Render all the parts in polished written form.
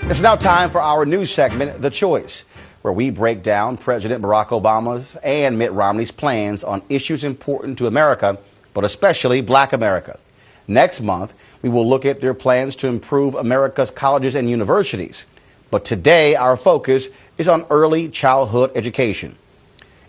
It's now time for our news segment, The Choice, where we break down President Barack Obama's and Mitt Romney's plans on issues important to America, but especially Black America. Next month, we will look at their plans to improve America's colleges and universities. But today, our focus is on early childhood education.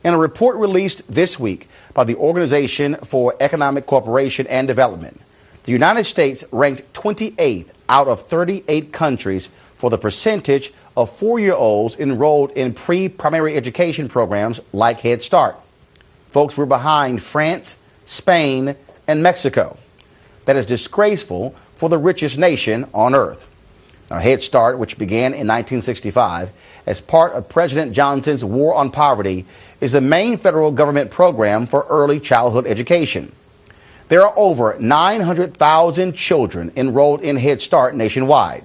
In a report released this week by the Organization for Economic Cooperation and Development, the United States ranked 28th out of 38 countries for the percentage of 4-year-olds enrolled in pre-primary education programs like Head Start. Folks, we're behind France, Spain, and Mexico. That is disgraceful for the richest nation on earth. Now, Head Start, which began in 1965 as part of President Johnson's War on Poverty, is the main federal government program for early childhood education. There are over 900,000 children enrolled in Head Start nationwide.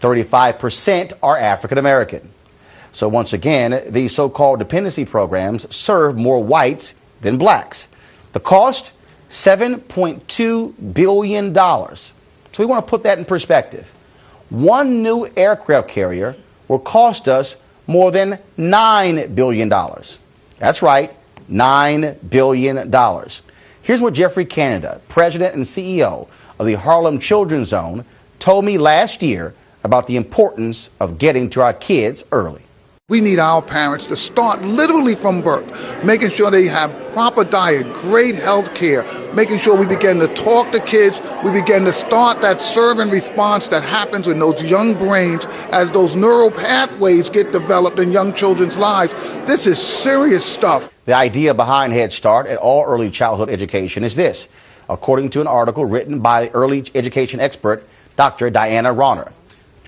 35% are African American. So once again, these so-called dependency programs serve more whites than blacks. The cost, $7.2 billion. So we want to put that in perspective. One new aircraft carrier will cost us more than $9 billion. That's right, $9 billion. Here's what Jeffrey Canada, president and CEO of the Harlem Children's Zone, told me last year about the importance of getting to our kids early. We need our parents to start literally from birth, making sure they have proper diet, great health care, making sure we begin to talk to kids, we begin to start that serve and response that happens in those young brains as those neural pathways get developed in young children's lives. This is serious stuff. The idea behind Head Start and all early childhood education is this, according to an article written by early education expert Dr. Diana Ronner.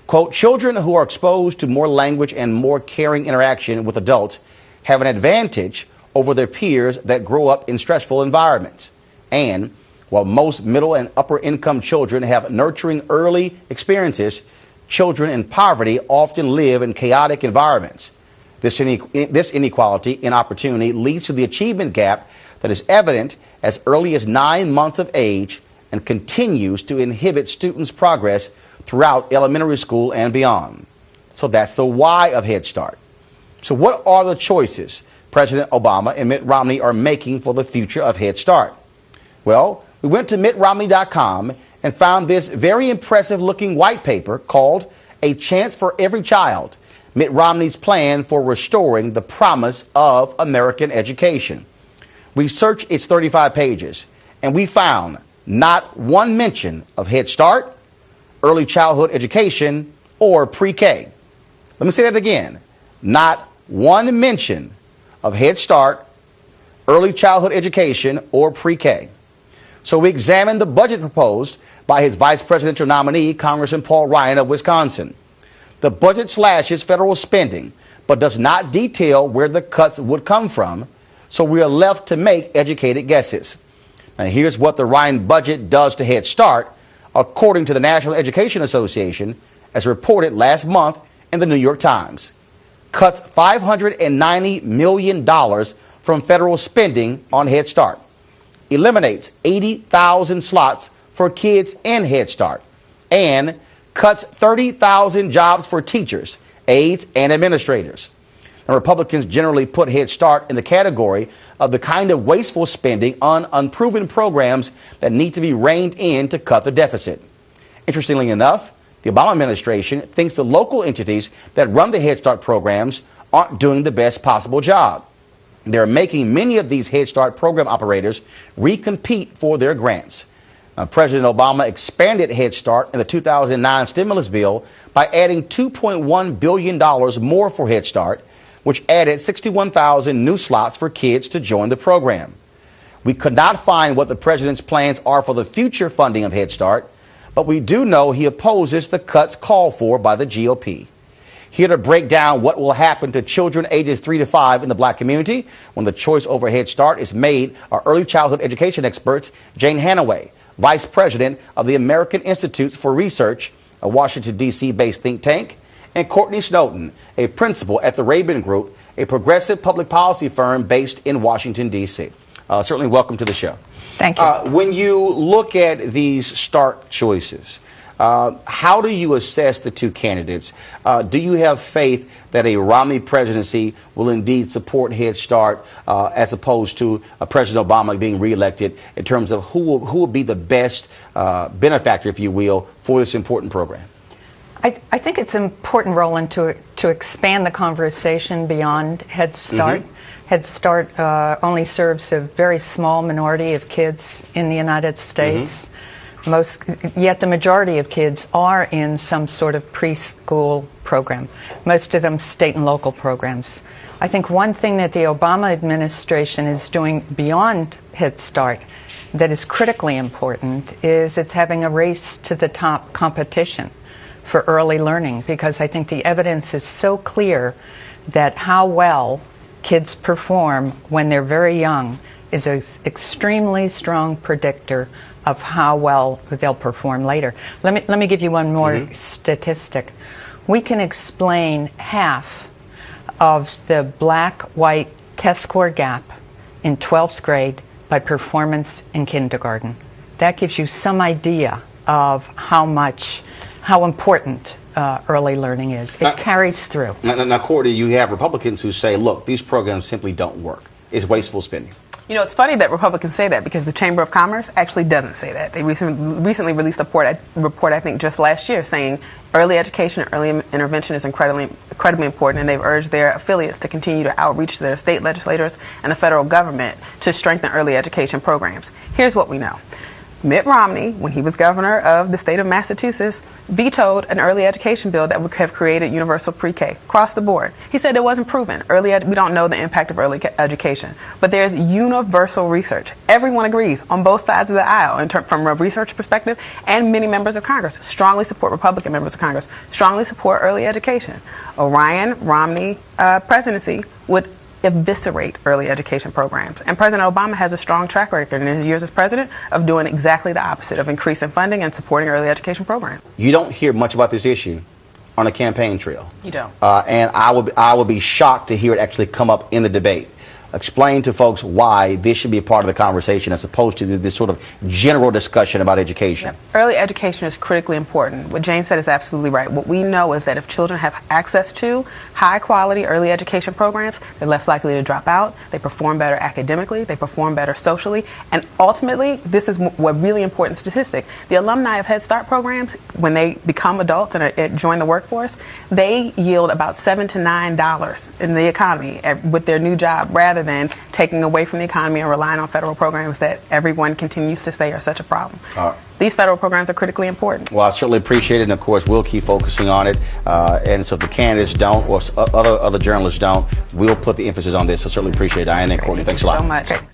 Quote, children who are exposed to more language and more caring interaction with adults have an advantage over their peers that grow up in stressful environments. And while most middle and upper income children have nurturing early experiences, children in poverty often live in chaotic environments. This inequality in opportunity leads to the achievement gap that is evident as early as 9 months of age and continues to inhibit students' progress throughout elementary school and beyond. So that's the why of Head Start. So what are the choices President Obama and Mitt Romney are making for the future of Head Start? Well, we went to mittromney.com and found this very impressive looking white paper called A Chance for Every Child, Mitt Romney's plan for restoring the promise of American education. We searched its 35 pages and we found not one mention of Head Start, early childhood education, or pre-K. Let me say that again. Not one mention of Head Start, early childhood education, or pre-K. So we examined the budget proposed by his vice presidential nominee, Congressman Paul Ryan of Wisconsin. The budget slashes federal spending, but does not detail where the cuts would come from, so we are left to make educated guesses. Now here's what the Ryan budget does to Head Start, according to the National Education Association, as reported last month in the New York Times. Cuts $590 million from federal spending on Head Start. Eliminates 80,000 slots for kids in Head Start. And cuts 30,000 jobs for teachers, aides, and administrators. Now, Republicans generally put Head Start in the category of the kind of wasteful spending on unproven programs that need to be reined in to cut the deficit. Interestingly enough, the Obama administration thinks the local entities that run the Head Start programs aren't doing the best possible job. They're making many of these Head Start program operators recompete for their grants. President Obama expanded Head Start in the 2009 stimulus bill by adding $2.1 billion more for Head Start, which added 61,000 new slots for kids to join the program. We could not find what the president's plans are for the future funding of Head Start, but we do know he opposes the cuts called for by the GOP. Here to break down what will happen to children ages 3 to 5 in the black community when the choice over Head Start is made are early childhood education experts Jane Hanaway, Vice President of the American Institutes for Research, a Washington, D.C. based think tank, and Courtney Snowden, a principal at the Rabin Group, a progressive public policy firm based in Washington, D.C. certainly welcome to the show. Thank you. When you look at these start choices, how do you assess the two candidates? Do you have faith that a Romney presidency will indeed support Head Start as opposed to President Obama being reelected in terms of who will be the best benefactor, if you will, for this important program? I think it's important, Roland, to expand the conversation beyond Head Start. Head Start only serves a very small minority of kids in the United States. Yet the majority of kids are in some sort of preschool program, most of them state and local programs. I think one thing that the Obama administration is doing beyond Head Start that is critically important is it's having a race to the top competition for early learning, because I think the evidence is so clear that how well kids perform when they're very young is an extremely strong predictor of how well they'll perform later. Let me give you one more statistic. We can explain half of the black-white test score gap in 12th grade by performance in kindergarten. That gives you some idea of how important early learning is. It carries through. Now, Courtney, you have Republicans who say, look, these programs simply don't work. It's wasteful spending. You know, it's funny that Republicans say that, because the Chamber of Commerce actually doesn't say that. They recently released a report, I think, just last year, saying early education and early intervention is incredibly important, and they've urged their affiliates to continue to outreach to their state legislators and the federal government to strengthen early education programs. Here's what we know. Mitt Romney, when he was governor of the state of Massachusetts, vetoed an early education bill that would have created universal pre-K across the board. He said it wasn't proven. We don't know the impact of early education. But there's universal research. Everyone agrees on both sides of the aisle, from a research perspective, and many members of Congress strongly support, Republican members of Congress strongly support early education. A Ryan-Romney presidency would eviscerate early education programs. And President Obama has a strong track record in his years as president of doing exactly the opposite, of increasing funding and supporting early education programs. You don't hear much about this issue on a campaign trail. You don't. And I would be shocked to hear it actually come up in the debate. Explain to folks why this should be a part of the conversation as opposed to this sort of general discussion about education. Early education is critically important. What Jane said is absolutely right. What we know is that if children have access to high-quality early education programs, they're less likely to drop out, they perform better academically, they perform better socially, and ultimately, this is a really important statistic. The alumni of Head Start programs, when they become adults and join the workforce, they yield about $7 to $9 in the economy with their new job, rather than taking away from the economy and relying on federal programs that everyone continues to say are such a problem. These federal programs are critically important. Well, I certainly appreciate it, and of course, we'll keep focusing on it. And so if the candidates don't, or other journalists don't, we'll put the emphasis on this. I certainly appreciate it. Diana and Courtney, thanks a lot. Thank you so much.